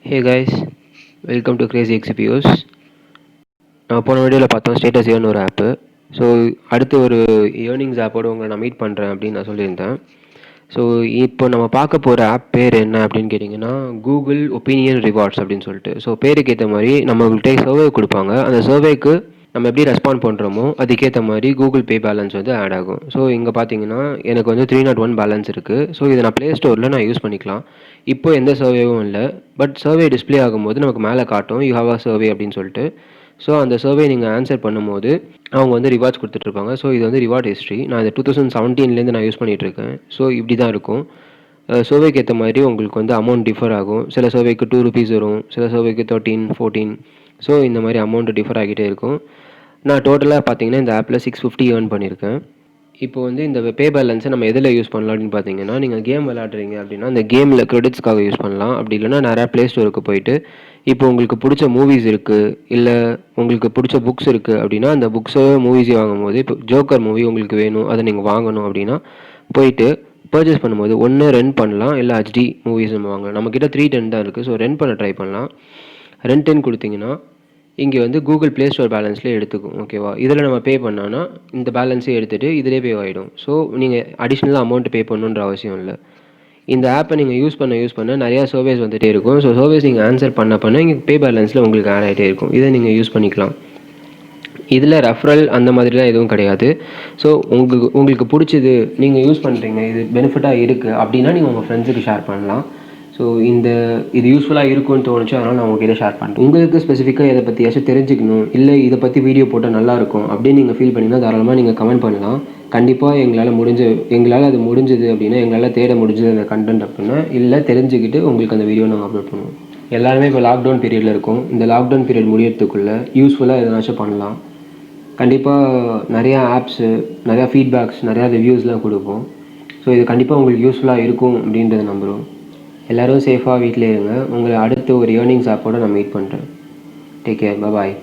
Hey guys, welcome to Crazy XPOs. நான் போன வீடியோவில் பார்த்தோம் ஸ்டேட்டஸ் ஏர்ன் ஒரு ஆப்பு. ஸோ அடுத்து ஒரு ஏர்னிங்ஸ் ஆப்போடு உங்களை நான் மீட் பண்ணுறேன் அப்படின்னு நான் சொல்லியிருந்தேன். ஸோ இப்போ நம்ம பார்க்க போகிற ஆப் பேர் என்ன அப்படின்னு கேட்டிங்கன்னா கூகுள் ஒப்பீனியன் ரிவார்ட்ஸ் அப்படின்னு சொல்லிட்டு. ஸோ பேருக்கு ஏற்ற மாதிரி நம்மள்கிட்ட சர்வே கொடுப்பாங்க. அந்த சர்வேக்கு நம்ம எப்படி ரெஸ்பாண்ட் பண்ணுறோமோ அதுக்கேற்ற மாதிரி கூகுள் பே பேலன்ஸ் வந்து ஆட் ஆகும். ஸோ இங்கே பார்த்தீங்கன்னா எனக்கு வந்து 301 பேலன்ஸ் இருக்குது. ஸோ இதை நான் ப்ளே ஸ்டோரில் நான் யூஸ் பண்ணிக்கலாம். இப்போ எந்த சர்வேவும் இல்லை, பட் சர்வே டிஸ்பிளே ஆகும்போது நமக்கு மேலே காட்டும் யூ ஹாவ் அ சர்வே அப்படின்னு சொல்லிட்டு. ஸோ அந்த சர்வே நீங்கள் ஆன்சர் பண்ணும்போது அவங்க வந்து ரிவார்ட்ஸ் கொடுத்துட்ருப்பாங்க. ஸோ இது வந்து ரிவார்ட் ஹிஸ்ட்ரி. நான் இதை 2017 நான் யூஸ் பண்ணிகிட்ருக்கேன். ஸோ இப்படி தான் இருக்கும். சர்வேக்கு ஏற்ற மாதிரி உங்களுக்கு வந்து அமௌண்ட் டிஃபர் ஆகும். சில சர்வேக்கு ₹2 வரும், சில சர்வேக்கு 13, 14. ஸோ இந்த மாதிரி அமௌண்ட்டு டிஃபர் ஆகிட்டே இருக்கும். நான் டோட்டலாக பார்த்தீங்கன்னா இந்த ஆப்பில் 650 ஏர்ன் பண்ணியிருக்கேன். இப்போ வந்து இந்த பே பேலன்ஸை நம்ம எதில் யூஸ் பண்ணலாம் அப்படின்னு பார்த்தீங்கன்னா, நீங்கள் கேம் விளையாடுறீங்க அப்படின்னா அந்த கேமில் கிரெடிட்ஸ்க்காக யூஸ் பண்ணலாம். அப்படி இல்லைனா நிறையா ப்ளே ஸ்டோருக்கு போயிட்டு இப்போ உங்களுக்கு பிடிச்ச மூவிஸ் இருக்குது, இல்லை உங்களுக்கு பிடிச்ச புக்ஸ் இருக்குது அப்படின்னா அந்த புக்ஸோ மூவிஸையும் வாங்கும்போது இப்போ ஜோக்கர் மூவி உங்களுக்கு வேணும், அதை நீங்கள் வாங்கணும் அப்படின்னா போயிட்டு பர்ச்சேஸ் பண்ணும்போது ஒன்று ரெண்ட் பண்ணலாம், இல்லை HD மூவிஸ் நம்ம வாங்கலாம். நம்மக்கிட்ட 310 தான் இருக்குது. ஸோ ரெண்ட் பண்ண ட்ரை பண்ணலாம். ரெண்ட்டுன்னு கொடுத்தீங்கன்னா இங்கே வந்து கூகுள் ப்ளே ஸ்டோர் பேலன்ஸ்லேயே எடுத்துக்கும். ஓகேவா? இதில் நம்ம பே பண்ணோன்னா இந்த பேலன்ஸே எடுத்துகிட்டு இதிலே பே ஆகிடும். ஸோ நீங்கள் அடிஷ்னலாக அமௌண்ட் பே பண்ணணுன்ற அவசியம் இல்லை. இந்த ஆப்பை நீங்கள் யூஸ் பண்ண நிறையா சர்வேஸ் வந்துகிட்டே இருக்கும். ஸோ சர்வேஸ் நீங்கள் ஆன்சர் பண்ண இங்கே பே பேலன்ஸில் உங்களுக்கு ஆட் ஆகிட்டே இருக்கும். இதை நீங்கள் யூஸ் பண்ணிக்கலாம். இதில் ரெஃபரல் அந்த மாதிரிலாம் எதுவும் கிடையாது. ஸோ உங்களுக்கு பிடிச்சது நீங்கள் யூஸ் பண்ணுறீங்க, இது பெனிஃபிட்டாக இருக்குது அப்படின்னா நீங்கள் உங்கள் ஃப்ரெண்ட்ஸுக்கு ஷேர் பண்ணலாம். ஸோ இது யூஸ்ஃபுல்லாக இருக்கும்னு தோணுச்சு, அதனால் நான் உங்ககிட்ட ஷேர் பண்ணுறேன். உங்களுக்கு ஸ்பெசிஃபிக்காக இதை பற்றியாச்சும் தெரிஞ்சுக்கணும், இல்லை இதை பற்றி வீடியோ போட்டால் நல்லாயிருக்கும் அப்படின்னு நீங்கள் ஃபீல் பண்ணிங்கன்னா தாராளமாக நீங்கள் கமெண்ட் பண்ணலாம். கண்டிப்பாக எங்களால் அது முடிஞ்சது அப்படின்னா, எங்களால் தேட முடிஞ்சது அந்த கண்டென்ட் அப்படின்னா, இல்லை தெரிஞ்சுக்கிட்டு உங்களுக்கு அந்த வீடியோ நாங்கள் அப்லோட் பண்ணுவோம். எல்லாருமே இப்போ லாக்டவுன் பீரியடில் இருக்கும். இந்த லாக்டவுன் பீரியட் முடியறதுக்குள்ளே யூஸ்ஃபுல்லாக எதனாச்சும் பண்ணலாம். கண்டிப்பாக நிறையா ஆப்ஸு, நிறையா ஃபீட்பேக்ஸ், நிறையா ரிவ்யூஸ்லாம் கொடுப்போம். ஸோ இது கண்டிப்பாக உங்களுக்கு யூஸ்ஃபுல்லாக இருக்கும் அப்படின்றத நம்புகிறோம். எல்லோரும் சேஃபாக வீட்டிலே இருங்க. உங்களை அடுத்த ஒரு ஏர்னிங்ஸ் ஆப்போடு நான் மீட் பண்ணுறேன். Take care. பாய்.